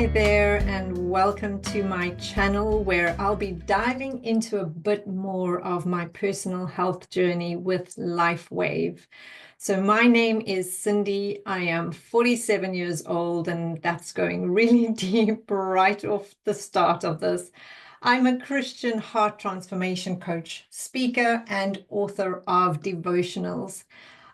Hi there, and welcome to my channel where I'll be diving into a bit more of my personal health journey with Lifewave. So my name is Cindy. I am 47 years old, and that's going really deep right off the start of this. I'm a Christian heart transformation coach, speaker, and author of devotionals.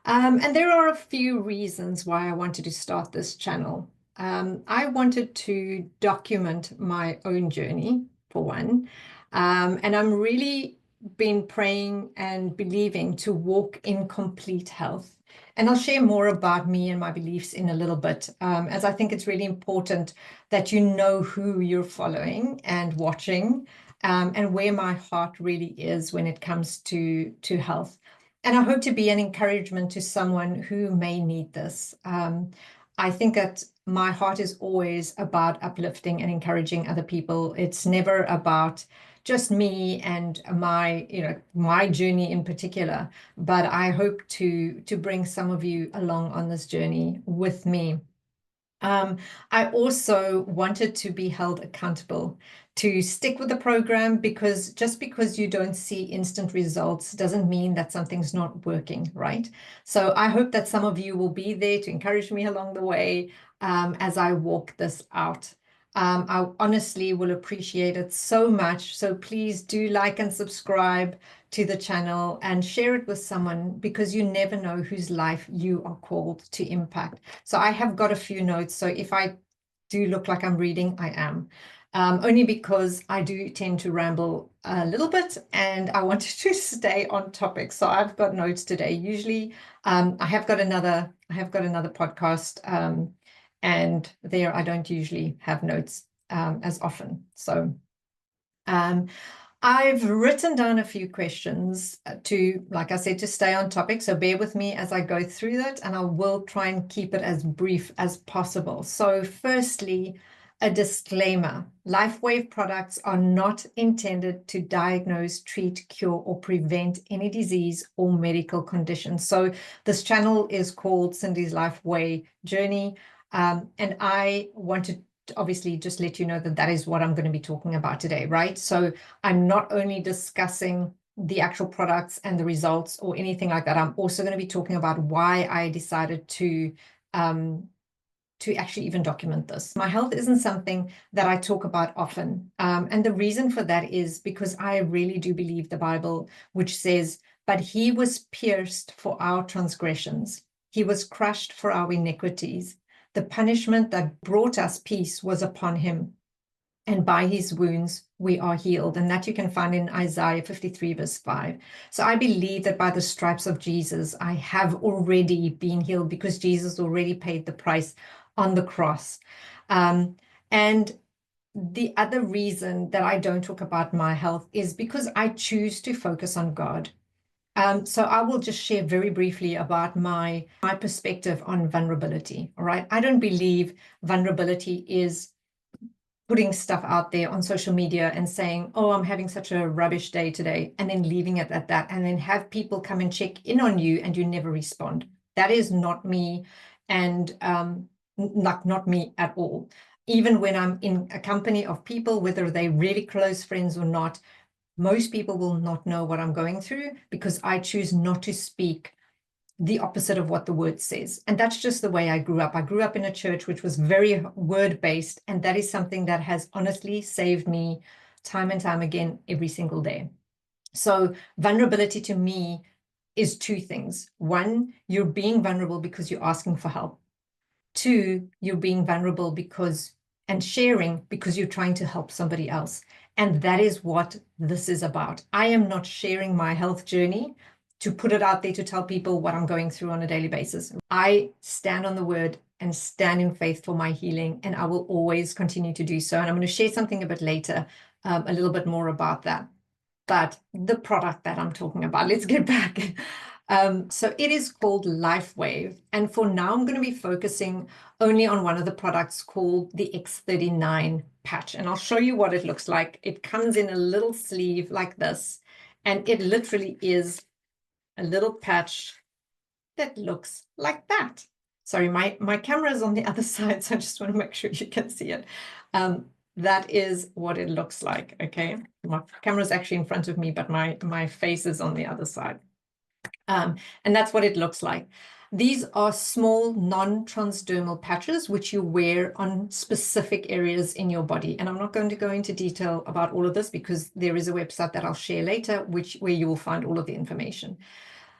And there are a few reasons why I wanted to start this channel. I wanted to document my own journey, for one. And I'm really been praying and believing to walk in complete health. And I'll share more about me and my beliefs in a little bit, as I think it's really important that you know who you're following and watching, and where my heart really is when it comes to health. And I hope to be an encouragement to someone who may need this. I think that my heart is always about uplifting and encouraging other people. It's never about just me and my journey in particular, but I hope to bring some of you along on this journey with me. I also wanted to be held accountable to stick with the program, because just because you don't see instant results doesn't mean that something's not working, right? So I hope that some of you will be there to encourage me along the way as I walk this out. I honestly will appreciate it so much. So please do like and subscribe to the channel and share it with someone, because you never know whose life you are called to impact. So I have got a few notes. So if I do look like I'm reading, I am. Only because I do tend to ramble a little bit and I wanted to stay on topic. So I've got notes today. Usually I have got another podcast, and there I don't usually have notes as often. So I've written down a few questions to, like I said, to stay on topic. So bear with me as I go through that, and I will try and keep it as brief as possible. So firstly, a disclaimer: Lifewave products are not intended to diagnose, treat, cure, or prevent any disease or medical condition. So this channel is called Cindy's Lifeway Journey. And I wanted obviously just let you know that that is what I'm going to be talking about today, right? So I'm not only discussing the actual products and the results or anything like that. I'm also going to be talking about why I decided to actually even document this. My health isn't something that I talk about often. And the reason for that is because I really do believe the Bible, which says, "But he was pierced for our transgressions. He was crushed for our iniquities. The punishment that brought us peace was upon him, and by his wounds we are healed." And that you can find in Isaiah 53 verse 5. So I believe that by the stripes of Jesus, I have already been healed, because Jesus already paid the price on the cross. And the other reason that I don't talk about my health is because I choose to focus on God. So I will just share very briefly about my perspective on vulnerability. All right. I don't believe vulnerability is putting stuff out there on social media and saying, "Oh, I'm having such a rubbish day today," and then leaving it at that, and then have people come and check in on you and you never respond. That is not me, and not me at all. Even when I'm in a company of people, whether they're really close friends or not, most people will not know what I'm going through, because I choose not to speak the opposite of what the word says. And that's just the way I grew up. I grew up in a church which was very word-based, and that is something that has honestly saved me time and time again every single day. So vulnerability to me is two things. One, you're being vulnerable because you're asking for help. Two, you're being vulnerable and sharing because you're trying to help somebody else. And that is what this is about. I am not sharing my health journey to put it out there to tell people what I'm going through on a daily basis. I stand on the word and stand in faith for my healing, and I will always continue to do so. And I'm going to share something a bit later, a little bit more about that. But the product that I'm talking about, let's get back. So it is called Lifewave. And for now, I'm going to be focusing only on one of the products called the X39 patch. And I'll show you what it looks like. It comes in a little sleeve like this. And it literally is a little patch that looks like that. Sorry, my camera is on the other side, so I just want to make sure you can see it. That is what it looks like, okay? My camera's actually in front of me, but my face is on the other side. And that's what it looks like. These are small non-transdermal patches which you wear on specific areas in your body. And I'm not going to go into detail about all of this because there is a website that I'll share later where you will find all of the information.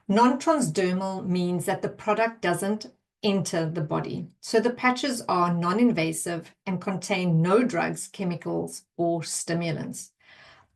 Non-transdermal means that the product doesn't enter the body. So the patches are non-invasive and contain no drugs, chemicals, or stimulants.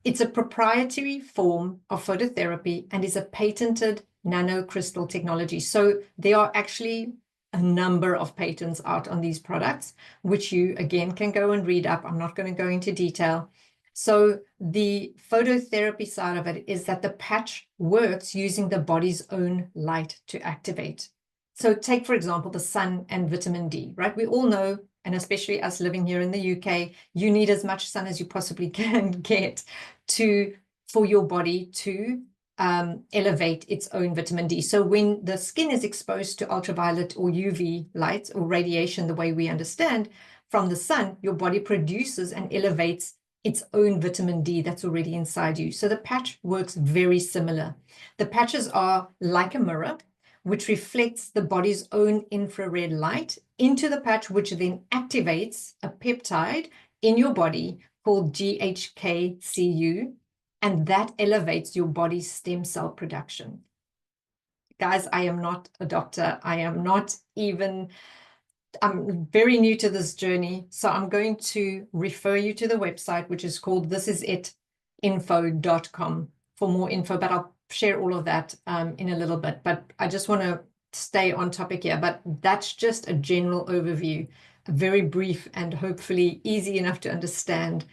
It's a proprietary form of phototherapy and is a patented nanocrystal technology. So there are actually a number of patents out on these products, which you, again, can go and read up. I'm not going to go into detail. So the phototherapy side of it is that the patch works using the body's own light to activate. So take, for example, the sun and vitamin D, right? We all know, and especially us living here in the UK, you need as much sun as you possibly can get for your body to elevate its own vitamin D. So when the skin is exposed to ultraviolet or UV light or radiation, the way we understand from the sun, your body produces and elevates its own vitamin D that's already inside you. So the patch works very similar. The patches are like a mirror, which reflects the body's own infrared light into the patch, which then activates a peptide in your body called GHKCU, and that elevates your body's stem cell production. Guys, I am not a doctor. I'm very new to this journey, so I'm going to refer you to the website, which is called thisisitinfo.com for more info, but I'll share all of that in a little bit. But I just want to stay on topic here, but that's just a general overview, a very brief and hopefully easy enough to understand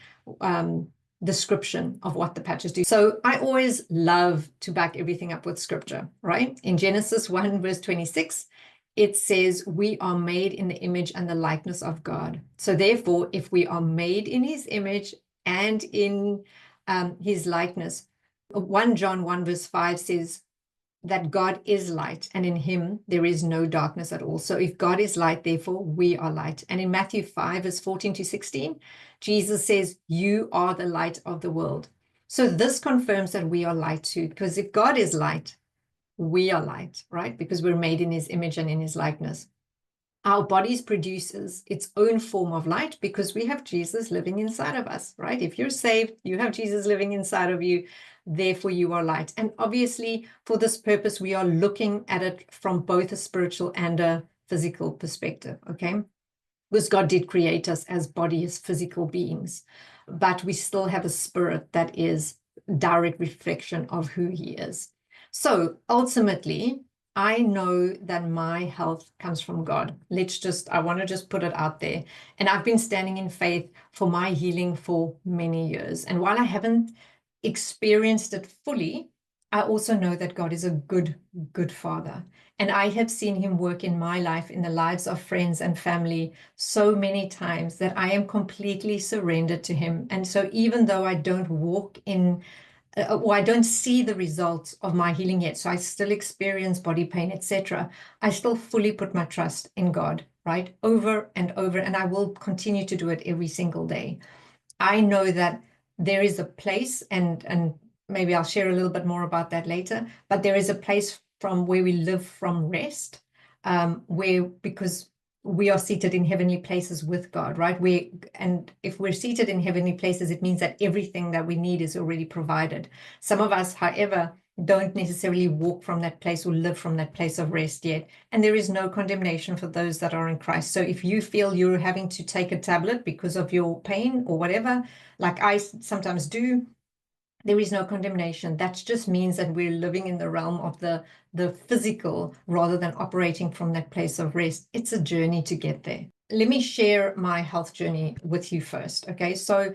description of what the patches do. So I always love to back everything up with scripture, right? In Genesis 1 verse 26, it says we are made in the image and the likeness of God. So therefore, if we are made in his image and in his likeness, 1 John 1 verse 5 says that God is light, and in him there is no darkness at all. So if God is light, therefore we are light. And in Matthew 5 verse 14 to 16, Jesus says, you are the light of the world. So this confirms that we are light too, because if God is light, we are light, right? Because we're made in his image and in his likeness. Our bodies produces its own form of light because we have Jesus living inside of us, right? If you're saved, you have Jesus living inside of you, therefore you are light. And obviously for this purpose, we are looking at it from both a spiritual and a physical perspective, okay? Because God did create us as bodies, physical beings, but we still have a spirit that is direct reflection of who he is. So ultimately, I know that my health comes from God. I want to just put it out there. And I've been standing in faith for my healing for many years. And while I haven't experienced it fully, I also know that God is a good, good father. And I have seen him work in my life, in the lives of friends and family so many times that I am completely surrendered to him. And so even though I don't walk in or I don't see the results of my healing yet, so I still experience body pain, etc., I still fully put my trust in God, right? Over and over, and I will continue to do it every single day. I know that there is a place, and maybe I'll share a little bit more about that later, but there is a place from where we live from rest, because we are seated in heavenly places with God, right? And if we're seated in heavenly places, it means that everything that we need is already provided. Some of us, however, don't necessarily walk from that place or live from that place of rest yet. And there is no condemnation for those that are in Christ. So if you feel you're having to take a tablet because of your pain or whatever, like I sometimes do, there is no condemnation. That just means that we're living in the realm of the physical rather than operating from that place of rest. It's a journey to get there. Let me share my health journey with you first. Okay, so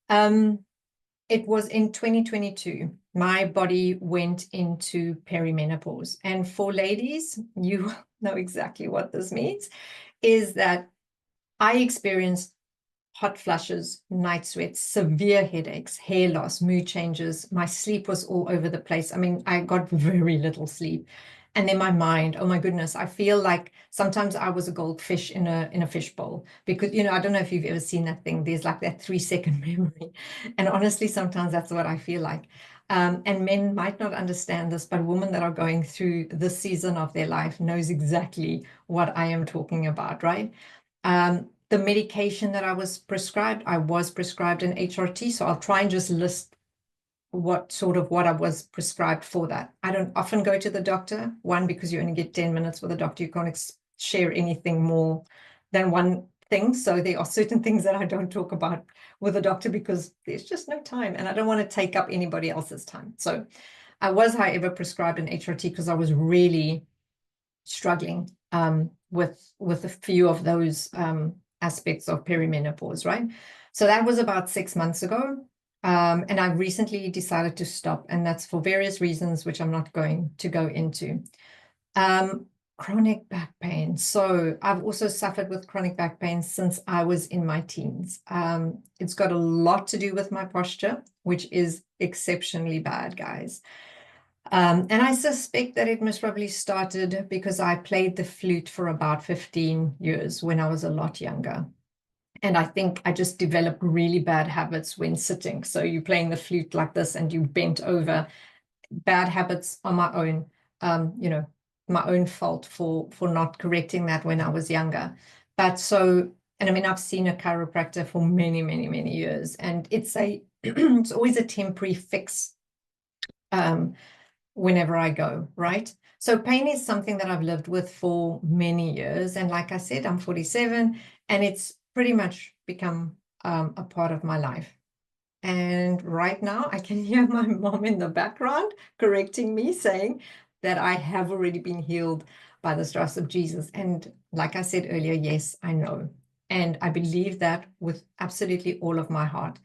it was in 2022. My body went into perimenopause. And for ladies, you know exactly what this means, is that I experienced hot flushes, night sweats, severe headaches, hair loss, mood changes. My sleep was all over the place. I mean, I got very little sleep. And then my mind, oh my goodness, I feel like sometimes I was a goldfish in a fishbowl, because, you know, I don't know if you've ever seen that thing. There's like that 3-second memory. And honestly, sometimes that's what I feel like. And men might not understand this, but women that are going through this season of their life knows exactly what I am talking about, right? The medication that I was prescribed an HRT. So I'll try and just list what I was prescribed for that. I don't often go to the doctor, one, because you only get 10 minutes with a doctor. You can't share anything more than one thing. So there are certain things that I don't talk about with a doctor because there's just no time, and I don't want to take up anybody else's time. So I was, however, prescribed an HRT because I was really struggling with a few of those aspects of perimenopause, right? So that was about 6 months ago. And I recently decided to stop, and that's for various reasons, which I'm not going to go into. Chronic back pain. So I've also suffered with chronic back pain since I was in my teens. It's got a lot to do with my posture, which is exceptionally bad, guys. And I suspect that it most probably started because I played the flute for about 15 years when I was a lot younger. And I think I just developed really bad habits when sitting. So you're playing the flute like this and you bent over. Bad habits on my own, my own fault for not correcting that when I was younger. But so, and I mean, I've seen a chiropractor for many, many, many years, and it's it's always a temporary fix whenever I go, right? So pain is something that I've lived with for many years. And like I said, I'm 47, and it's pretty much become a part of my life. And right now I can hear my mom in the background correcting me, saying that I have already been healed by the stripes of Jesus. And like I said earlier, yes, I know. And I believe that with absolutely all of my heart.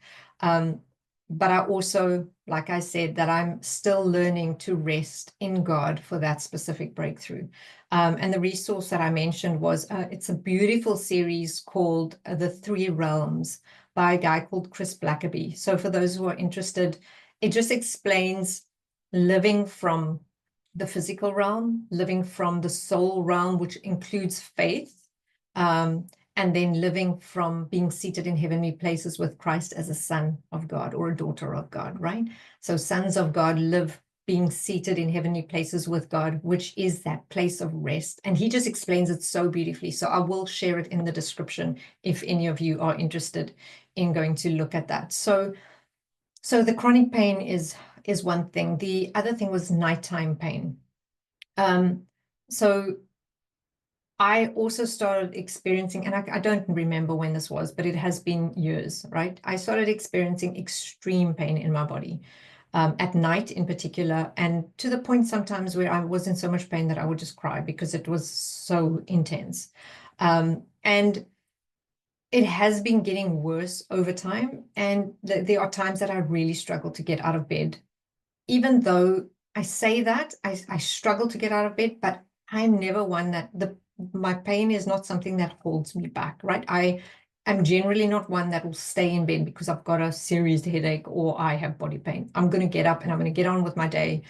But I also, like I said, that I'm still learning to rest in God for that specific breakthrough. And the resource that I mentioned was, it's a beautiful series called The Three Realms by a guy called Chris Blackaby. So for those who are interested, it just explains living from the physical realm, living from the soul realm, which includes faith, and then living from being seated in heavenly places with Christ as a son of God or a daughter of God, right? So sons of God live being seated in heavenly places with God, which is that place of rest. And he just explains it so beautifully. So I will share it in the description if any of you are interested in going to look at that. So the chronic pain is one thing. The other thing was nighttime pain. So I also started experiencing, and I don't remember when this was, but it has been years, right? I started experiencing extreme pain in my body, at night in particular, and to the point sometimes where I was in so much pain that I would just cry because it was so intense. And it has been getting worse over time. And there are times that I really struggle to get out of bed. Even though I say that, I struggle to get out of bed, but I'm never one that my pain is not something that holds me back, right? I am generally not one that will stay in bed because I've got a serious headache or I have body pain. I'm going to get up and I'm going to get on with my day,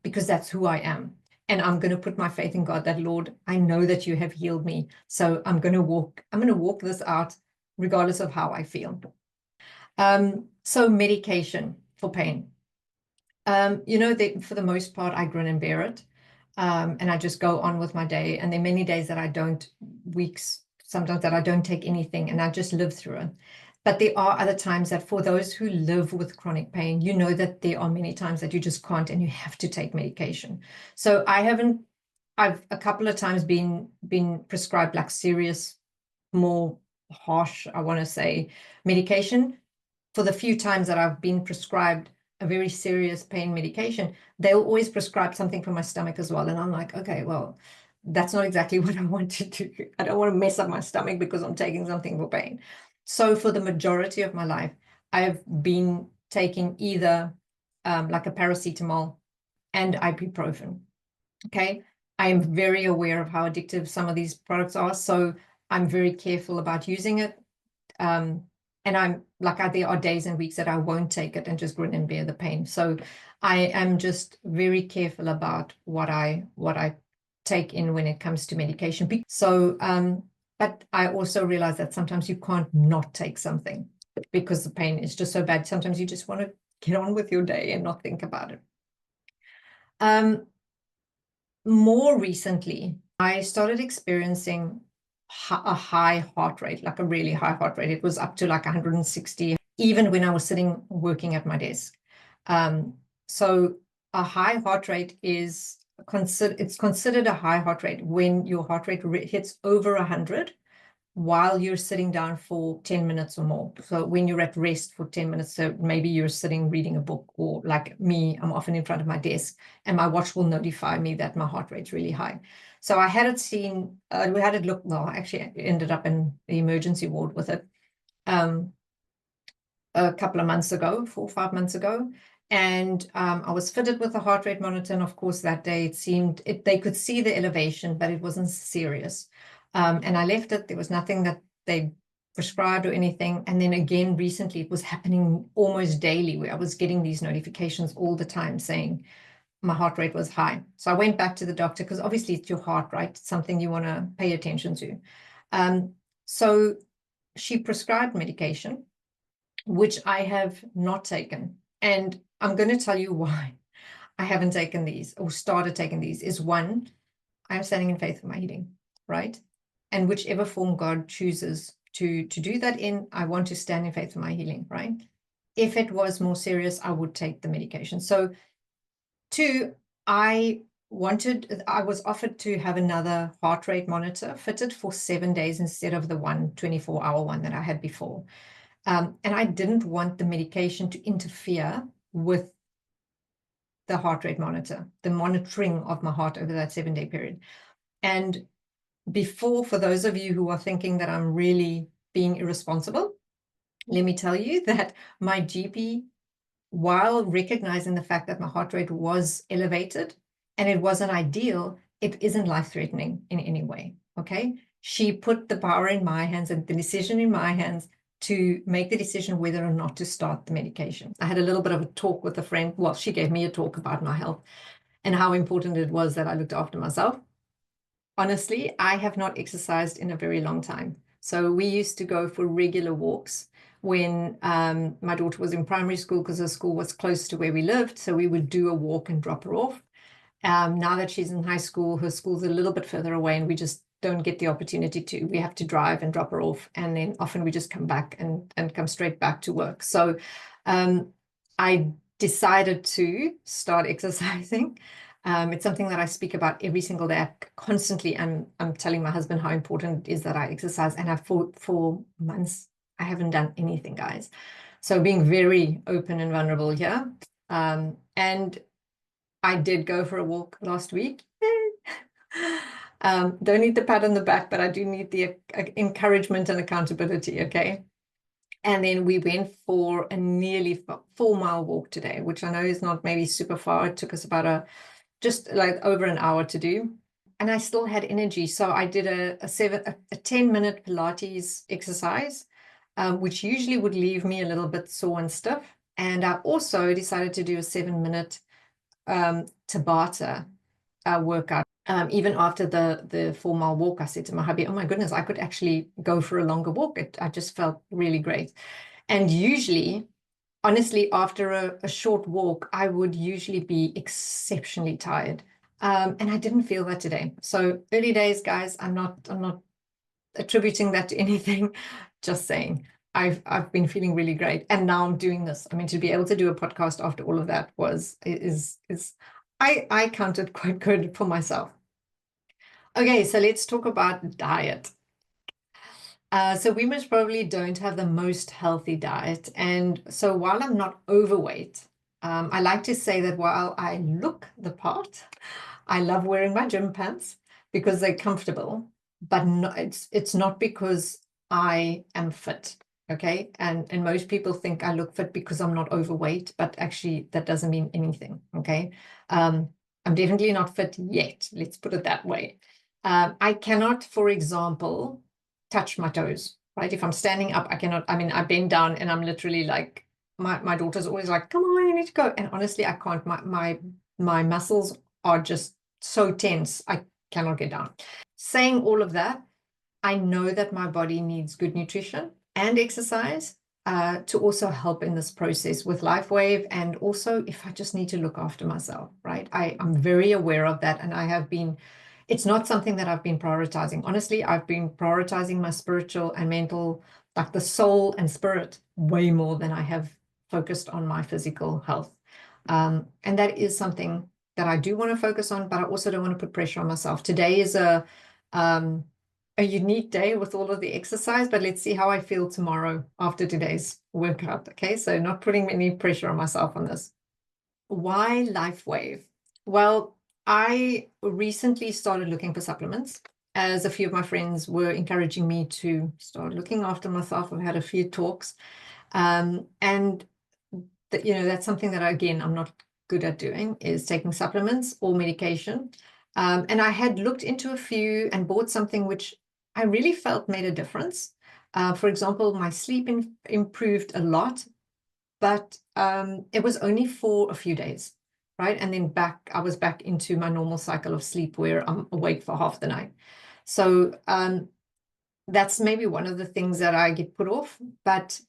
because that's who I am. And I'm going to put my faith in God that, Lord, I know that you have healed me. So I'm going to walk this out regardless of how I feel. So medication for pain. For the most part, I grin and bear it. And I just go on with my day. And there are many days that I don't, weeks, sometimes that I don't take anything, and I just live through it. But there are other times that for those who live with chronic pain, you know that there are many times that you just can't and you have to take medication. So I've a couple of times been prescribed like serious, more harsh, I want to say, medication. For the few times that I've been prescribed a very serious pain medication, they'll always prescribe something for my stomach as well. And I'm like, okay, well, that's not exactly what I want to do. I don't want to mess up my stomach because I'm taking something for pain. So for the majority of my life, I've been taking either like a paracetamol and ibuprofen. Okay. I am very aware of how addictive some of these products are. So I'm very careful about using it. And I'm like, there are days and weeks that I won't take it and just grin and bear the pain. So I am just very careful about what I take in when it comes to medication. So, but I also realize that sometimes you can't not take something because the pain is just so bad. Sometimes you just want to get on with your day and not think about it. More recently, I started experiencing a high heart rate, like a really high heart rate. It was up to like 160, even when I was sitting working at my desk. So a high heart rate is considered a high heart rate when your heart rate hits over 100 while you're sitting down for 10 minutes or more. So when you're at rest for 10 minutes, so maybe you're sitting reading a book, or like me, I'm often in front of my desk and my watch will notify me that my heart rate's really high. So I had it seen, we had it looked, well, I actually ended up in the emergency ward with it a couple of months ago, 4 or 5 months ago. And I was fitted with a heart rate monitor. And of course, that day it seemed, they could see the elevation, but it wasn't serious. And I left it. There was nothing that they prescribed or anything. And then again, recently, it was happening almost daily, where I was getting these notifications all the time saying my heart rate was high. So I went back to the doctor, because obviously it's your heart, right? It's something you want to pay attention to. So she prescribed medication, which I have not taken. And I'm going to tell you why I haven't taken these or started taking these. Is one, I'm standing in faith for my healing, right? And whichever form God chooses to do that in, I want to stand in faith for my healing, right? If it was more serious, I would take the medication. So two, I was offered to have another heart rate monitor fitted for 7 days instead of the 24-hour one that I had before. And I didn't want the medication to interfere with the heart rate monitor, the monitoring of my heart over that 7-day period. And before, for those of you who are thinking that I'm really being irresponsible, let me tell you that my GP, while recognizing the fact that my heart rate was elevated and it wasn't ideal, it isn't life-threatening in any way, okay? She put the power in my hands and the decision in my hands to make the decision whether or not to start the medication. I had a little bit of a talk with a friend. Well, she gave me a talk about my health and how important it was that I looked after myself. Honestly, I have not exercised in a very long time. So we used to go for regular walks when my daughter was in primary school, because her school was close to where we lived. So we would do a walk and drop her off. Now that she's in high school, her school's a little bit further away and we just don't get the opportunity to. We have to drive and drop her off. And then often we just come back and come straight back to work. So I decided to start exercising. It's something that I speak about every single day. Constantly, I'm telling my husband how important it is that I exercise. And for months, I haven't done anything, guys. So being very open and vulnerable here. And I did go for a walk last week. Don't need the pat on the back, but I do need the encouragement and accountability, okay? And then we went for a nearly 4-mile walk today, which I know is not maybe super far. It took us about just like over an hour to do. And I still had energy. So I did a 10-minute Pilates exercise, which usually would leave me a little bit sore and stiff. And I also decided to do a 7-minute Tabata workout. Even after the 4-mile walk, I said to my hubby, oh my goodness, I could actually go for a longer walk. I just felt really great. And usually, honestly, after a short walk, I would usually be exceptionally tired. And I didn't feel that today. So early days, guys, I'm not attributing that to anything, just saying. I've been feeling really great. And now I'm doing this. I mean, to be able to do a podcast after all of that I counted quite good for myself. Okay, so let's talk about diet. So we most probably don't have the most healthy diet. And so while I'm not overweight, I like to say that while I look the part, I love wearing my gym pants because they're comfortable, but it's not because I am fit. Okay. And most people think I look fit because I'm not overweight, but actually that doesn't mean anything. Okay. I'm definitely not fit yet. Let's put it that way. I cannot, for example, touch my toes. right? If I'm standing up, I cannot, I mean, I bend down and I'm literally like, my daughter's always like, come on, you need to go. And honestly, I can't, my muscles are just so tense. I cannot get down. Saying all of that, I know that my body needs good nutrition and exercise to also help in this process with Lifewave. And also if I just need to look after myself, right? I'm very aware of that. And I have been, it's not something that I've been prioritizing. Honestly, I've been prioritizing my spiritual and mental, like the soul and spirit, way more than I have focused on my physical health. And that is something that I do want to focus on, but I also don't want to put pressure on myself. Today is a unique day with all of the exercise, but let's see how I feel tomorrow after today's workout. Okay, so not putting any pressure on myself on this. Why Lifewave? Well, I recently started looking for supplements, as a few of my friends were encouraging me to start looking after myself. I've had a few talks, and that, you know, that's something that again I'm not good at doing, is taking supplements or medication. And I had looked into a few and bought something which I really felt made a difference. For example, my sleep improved a lot, but it was only for a few days, right? And then I was back into my normal cycle of sleep where I'm awake for half the night. So that's maybe one of the things that I get put off, but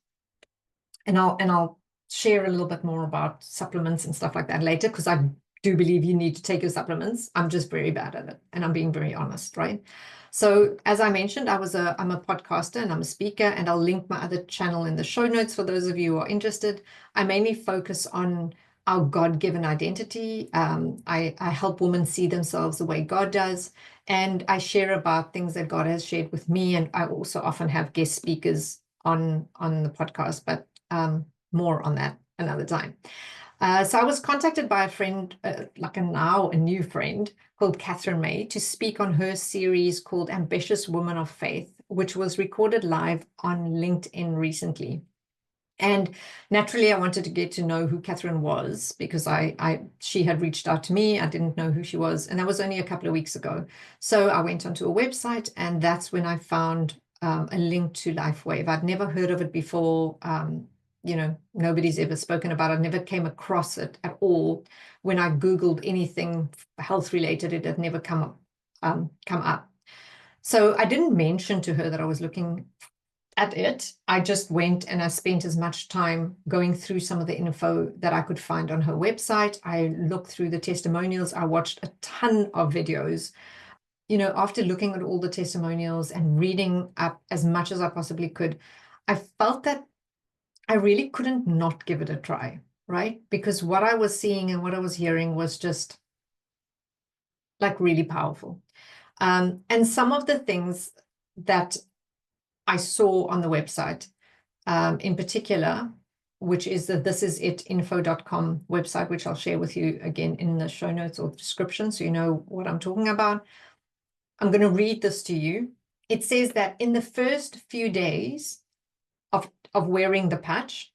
I'll share a little bit more about supplements and stuff like that later, because I do believe you need to take your supplements. I'm just very bad at it, and I'm being very honest, right? So as I mentioned, I'm a podcaster and I'm a speaker, and I'll link my other channel in the show notes for those of you who are interested. I mainly focus on our God-given identity. I help women see themselves the way God does, and I share about things that God has shared with me, and I also often have guest speakers on the podcast, but more on that another time. So I was contacted by a friend, like a new friend called Catherine May, to speak on her series called Ambitious Woman of Faith, which was recorded live on LinkedIn recently. And naturally, I wanted to get to know who Catherine was, because she had reached out to me. I didn't know who she was, and that was only a couple of weeks ago. So I went onto a website, and that's when I found a link to Lifewave. I'd never heard of it before. You know, nobody's ever spoken about it. I never came across it at all. When I Googled anything health related, it had never come up. So I didn't mention to her that I was looking at it. I just went and I spent as much time going through some of the info that I could find on her website. I looked through the testimonials. I watched a ton of videos. You know, after looking at all the testimonials and reading up as much as I possibly could, I felt that I really couldn't not give it a try, right? Because what I was seeing and what I was hearing was just like really powerful. And some of the things that I saw on the website, in particular, which is the thisisit.info.com website, which I'll share with you again in the show notes or description, so you know what I'm talking about. I'm going to read this to you. It says that in the first few days of wearing the patch,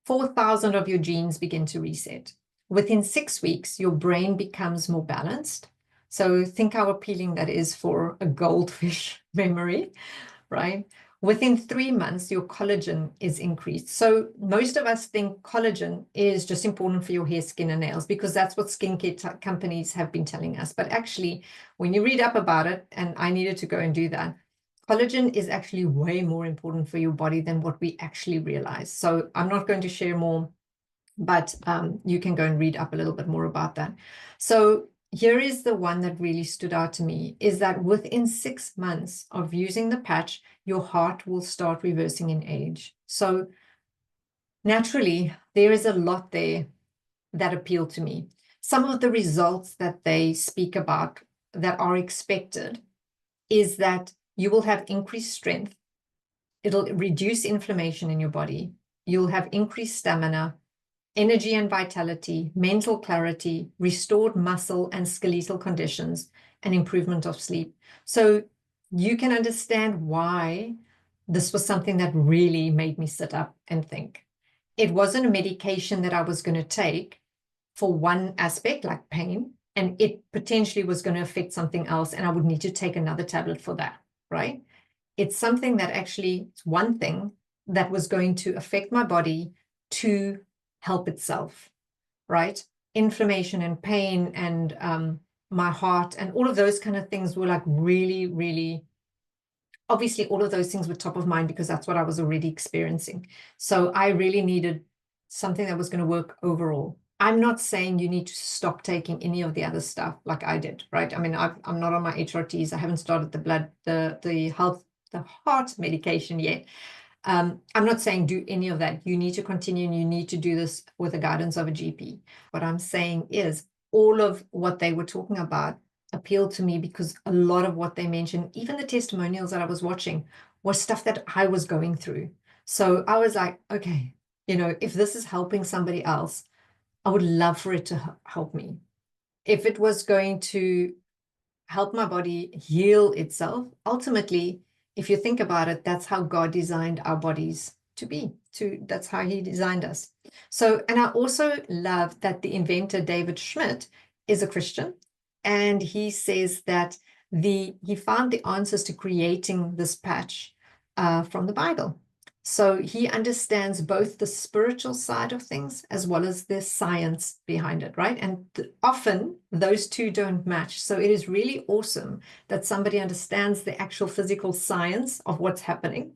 4,000 of your genes begin to reset. Within 6 weeks, your brain becomes more balanced. So think how appealing that is for a goldfish memory, right? Within 3 months, your collagen is increased. So most of us think collagen is just important for your hair, skin, and nails, because that's what skincare companies have been telling us. But actually, when you read up about it, and I needed to go and do that, collagen is actually way more important for your body than what we actually realize. So I'm not going to share more, but you can go and read up a little bit more about that. So here is the one that really stood out to me, is that within 6 months of using the patch, your heart will start reversing in age. So naturally, there is a lot there that appealed to me. Some of the results that they speak about that are expected is that you will have increased strength. It'll reduce inflammation in your body. You'll have increased stamina, energy and vitality, mental clarity, restored muscle and skeletal conditions, and improvement of sleep. So you can understand why this was something that really made me sit up and think. It wasn't a medication that I was going to take for one aspect, like pain, and it potentially was going to affect something else, and I would need to take another tablet for that, right? It's something that actually, it's one thing that was going to affect my body to help itself, right? Inflammation and pain and my heart and all of those kind of things were like really, really, obviously all of those things were top of mind because that's what I was already experiencing. So I really needed something that was going to work overall. I'm not saying you need to stop taking any of the other stuff like I did, right? I mean, I'm not on my HRTs. I haven't started the heart medication yet. I'm not saying do any of that. You need to continue and you need to do this with the guidance of a GP. What I'm saying is all of what they were talking about appealed to me because a lot of what they mentioned, even the testimonials that I was watching, was stuff that I was going through. So I was like, okay, if this is helping somebody else, I would love for it to help me. If it was going to help my body heal itself, ultimately, if you think about it, that's how God designed our bodies to be. That's how he designed us. So, and I also love that the inventor, David Schmidt, is a Christian. And he says that he found the answers to creating this patch from the Bible. So he understands both the spiritual side of things as well as the science behind it, right? And often those two don't match. So it is really awesome that somebody understands the actual physical science of what's happening,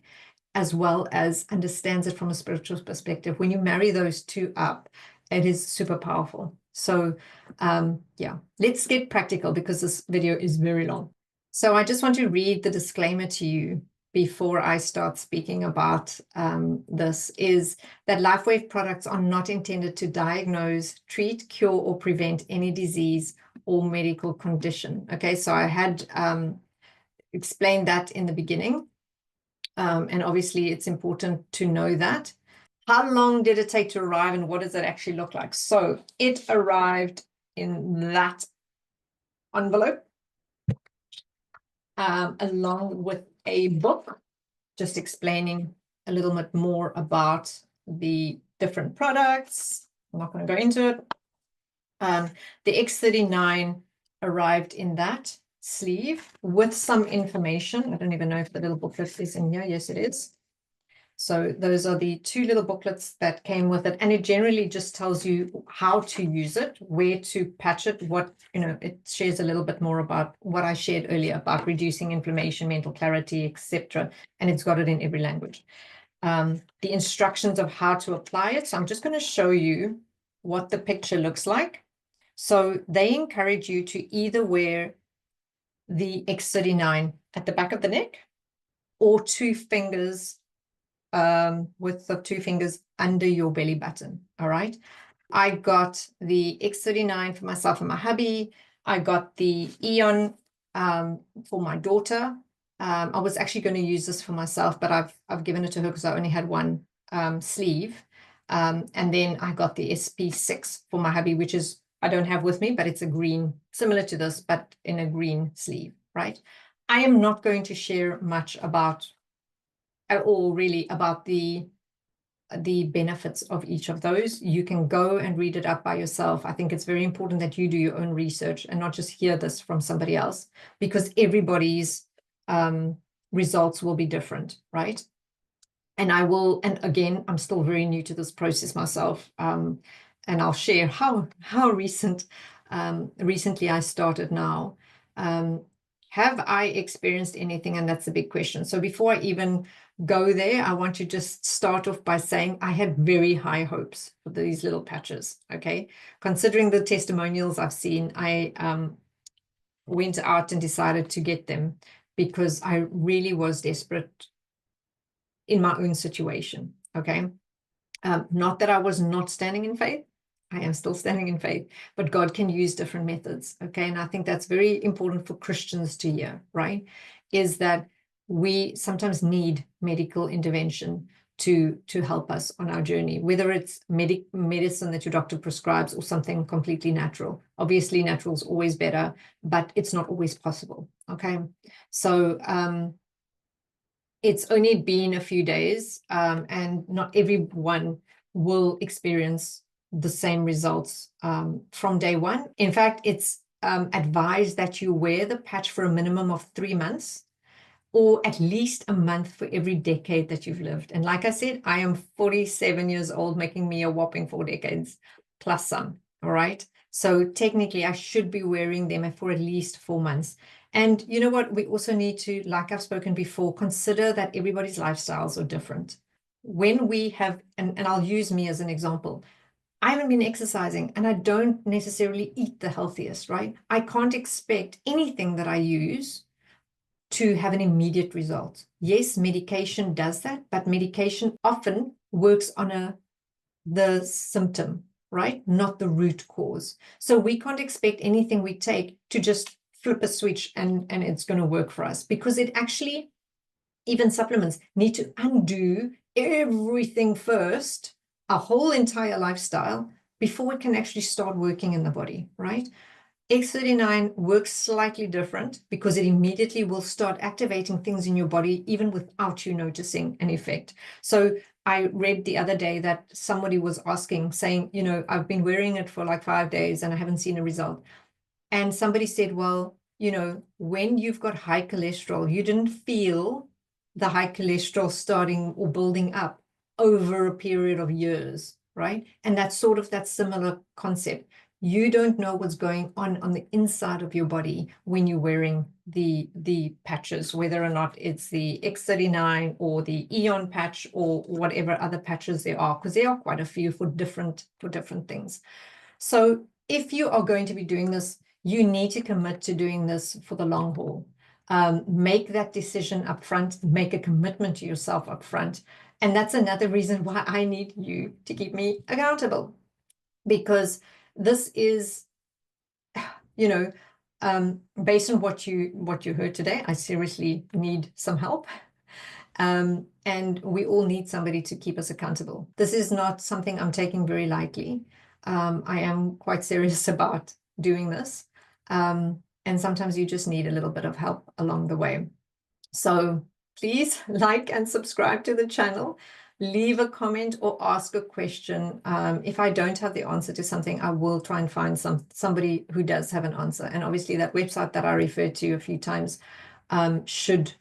as well as understands it from a spiritual perspective. When you marry those two up, it is super powerful. So yeah, let's get practical because this video is very long. So I just want to read the disclaimer to you before I start speaking about this, is that Lifewave products are not intended to diagnose, treat, cure, or prevent any disease or medical condition. Okay, so I had explained that in the beginning. And obviously it's important to know that. How long did it take to arrive and what does it actually look like? So it arrived in that envelope along with a book just explaining a little bit more about the different products. I'm not going to go into it. The X39 arrived in that sleeve with some information. I don't even know if the little booklet is in here. Yes, it is. So those are the two little booklets that came with it. And it generally just tells you how to use it, where to patch it, it shares a little bit more about what I shared earlier about reducing inflammation, mental clarity, etc. And it's got it in every language. The instructions of how to apply it. So I'm just going to show you what the picture looks like. So they encourage you to either wear the X39 at the back of the neck or 2 fingers with the 2 fingers under your belly button. All right. I got the X39 for myself and my hubby. I got the Eon for my daughter. I was actually going to use this for myself, but I've given it to her because I only had one sleeve. And then I got the SP6 for my hubby, which is I don't have with me, but it's a green, similar to this, but in a green sleeve, right? I am not going to share much at all really about the benefits of each of those. You can go and read it up by yourself. I think it's very important that you do your own research and not just hear this from somebody else, because everybody's results will be different, right? And again, I'm still very new to this process myself, and I'll share how recently I started now. Have I experienced anything? And that's a big question. So before I even go there, I want to just start off by saying I had very high hopes for these little patches, okay? Considering the testimonials I've seen, I went out and decided to get them because I really was desperate in my own situation, okay? Not that I was not standing in faith. I am still standing in faith, but God can use different methods, okay? And I think that's very important for Christians to hear, right? Is that we sometimes need medical intervention to help us on our journey, whether it's medicine that your doctor prescribes or something completely natural. Obviously, natural is always better, but it's not always possible, okay? So it's only been a few days, and not everyone will experience the same results from day one. In fact, it's advised that you wear the patch for a minimum of 3 months or at least a month for every decade that you've lived. And like I said, I am 47 years old, making me a whopping 4 decades plus some, all right? So technically, I should be wearing them for at least 4 months. And you know what? We also need to, like I've spoken before, consider that everybody's lifestyles are different. When we have, and I'll use me as an example, I haven't been exercising and I don't necessarily eat the healthiest, right? I can't expect anything that I use to have an immediate result. Yes, medication does that, but medication often works on the symptom, right? Not the root cause. So we can't expect anything we take to just flip a switch and it's going to work for us, because it actually, even supplements need to undo everything first, a whole entire lifestyle, before it can actually start working in the body, right? X39 works slightly different because it immediately will start activating things in your body even without you noticing an effect. So I read the other day that somebody was asking, saying, you know, I've been wearing it for like 5 days and I haven't seen a result. And somebody said, well, you know, when you've got high cholesterol, you didn't feel the high cholesterol starting or building up over a period of years, right? And that's sort of that similar concept. You don't know what's going on the inside of your body when you're wearing the patches, whether or not it's the X39 or the Eon patch or whatever other patches there are, because there are quite a few for different things. So if you are going to be doing this, you need to commit to doing this for the long haul. Make that decision up front, make a commitment to yourself up front. And that's another reason why I need you to keep me accountable, because this is, you know, based on what you heard today, I seriously need some help. And we all need somebody to keep us accountable. This is not something I'm taking very lightly. I am quite serious about doing this. And sometimes you just need a little bit of help along the way. So please like and subscribe to the channel. Leave a comment or ask a question. If I don't have the answer to something, I will try and find somebody who does have an answer. And obviously that website that I referred to a few times should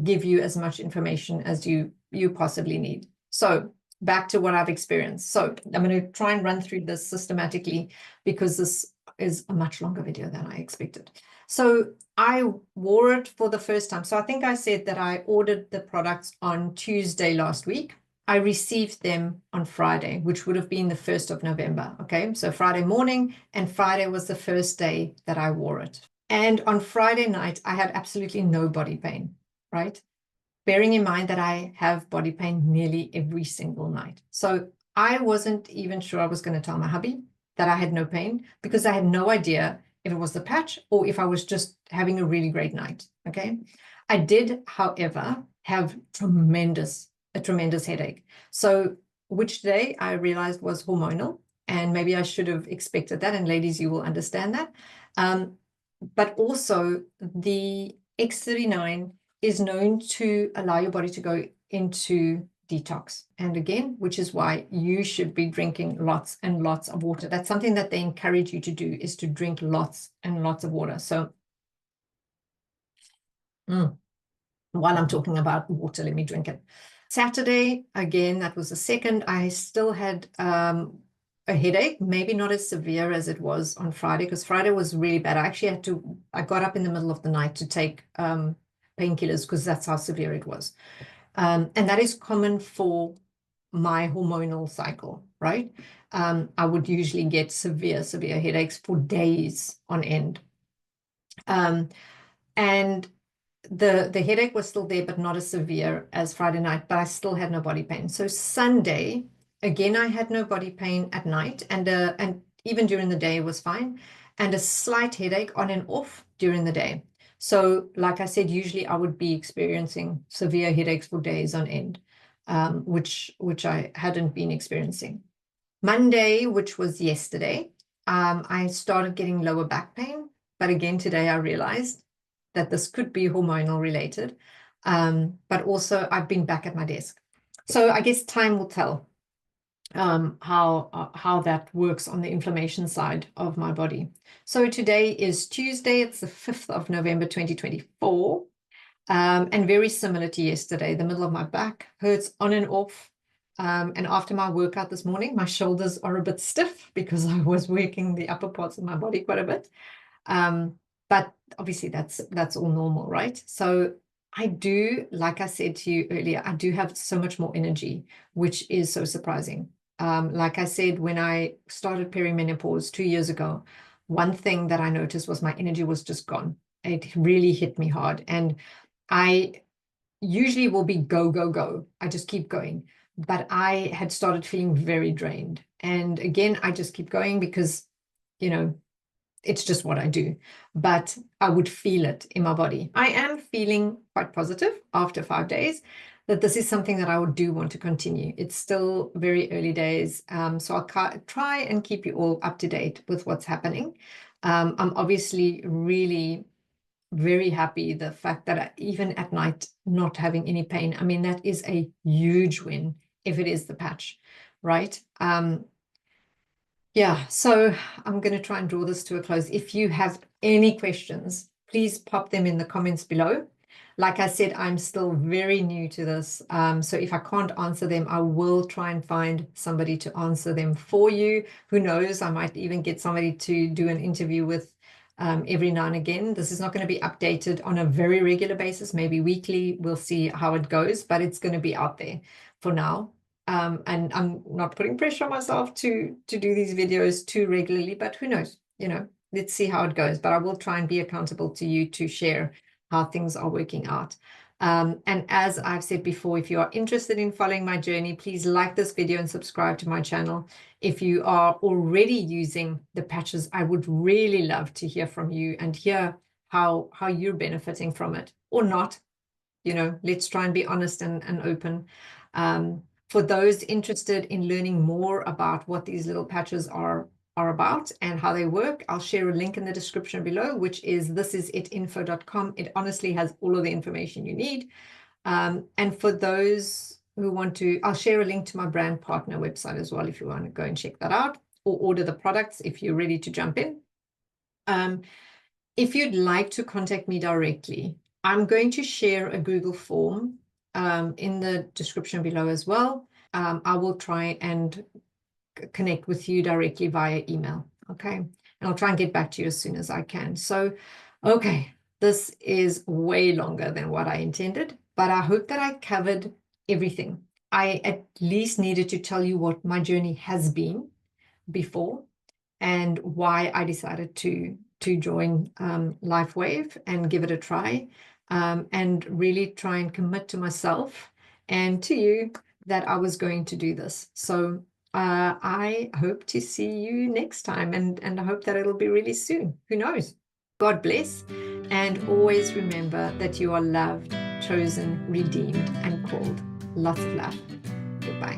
give you as much information as you possibly need. So back to what I've experienced. So I'm going to try and run through this systematically, because this is a much longer video than I expected. So I wore it for the first time. So I think I said that I ordered the products on Tuesday last week. I received them on Friday, which would have been the 1st of November. Okay, so Friday morning, and Friday was the first day that I wore it. And on Friday night, I had absolutely no body pain, right? Bearing in mind that I have body pain nearly every single night. So I wasn't even sure I was going to tell my hubby that I had no pain, because I had no idea if it was the patch or if I was just having a really great night. Okay. I did, however, have a tremendous headache. So which day I realized was hormonal, and maybe I should have expected that. And ladies, you will understand that. But also the X39 is known to allow your body to go into detox. And again, which is why you should be drinking lots and lots of water. That's something that they encourage you to do, is to drink lots and lots of water. So while I'm talking about water, let me drink it. Saturday, again, that was the second. I still had a headache, maybe not as severe as it was on Friday, because Friday was really bad. I got up in the middle of the night to take painkillers, because that's how severe it was. And that is common for my hormonal cycle, right? I would usually get severe headaches for days on end. And the headache was still there, but not as severe as Friday night, but I still had no body pain. So Sunday, again, I had no body pain at night, and even during the day was fine, and a slight headache on and off during the day. So like I said, usually I would be experiencing severe headaches for days on end, which I hadn't been experiencing. Monday, which was yesterday, I started getting lower back pain, but again, today I realized that this could be hormonal related, but also I've been back at my desk. So I guess time will tell how that works on the inflammation side of my body. So today is Tuesday, it's the 5th of November, 2024. And very similar to yesterday, the middle of my back hurts on and off. And after my workout this morning, my shoulders are a bit stiff because I was working the upper parts of my body quite a bit. But obviously that's all normal, right? So I do, like I said to you earlier, I do have so much more energy, which is so surprising. Like I said, when I started perimenopause 2 years ago, one thing that I noticed was my energy was just gone. It really hit me hard. And I usually will be go, go, go. I just keep going. But I had started feeling very drained. And again, I just keep going because, you know, it's just what I do. But I would feel it in my body. I am feeling quite positive after 5 days that this is something that I do want to continue. It's still very early days. So I'll try and keep you all up to date with what's happening. I'm obviously really very happy the fact that even at night not having any pain. I mean, that is a huge win if it is the patch, right? Yeah, so I'm going to try and draw this to a close. If you have any questions, please pop them in the comments below. Like I said, I'm still very new to this. So if I can't answer them, I will try and find somebody to answer them for you. Who knows, I might even get somebody to do an interview with every now and again. This is not going to be updated on a very regular basis, maybe weekly. We'll see how it goes, but it's going to be out there for now. And I'm not putting pressure on myself to do these videos too regularly, but who knows, you know, let's see how it goes. But I will try and be accountable to you to share how things are working out. And as I've said before, if you are interested in following my journey, please like this video and subscribe to my channel. If you are already using the patches, I would really love to hear from you and hear how you're benefiting from it or not. You know, let's try and be honest and open. For those interested in learning more about what these little patches are about and how they work, I'll share a link in the description below, which is thisisitinfo.com. It honestly has all of the information you need. And for those who want to, I'll share a link to my brand partner website as well if you want to go and check that out or order the products if you're ready to jump in. If you'd like to contact me directly, I'm going to share a Google form in the description below as well. I will try and connect with you directly via email, okay? And I'll try and get back to you as soon as I can. So, okay, this is way longer than what I intended, but I hope that I covered everything. I at least needed to tell you what my journey has been before and why I decided to join Lifewave and give it a try, and really try and commit to myself and to you that I was going to do this. So I hope to see you next time, and I hope that it'll be really soon. Who knows? God bless, and always remember that you are loved, chosen, redeemed, and called. Lots of love. Goodbye.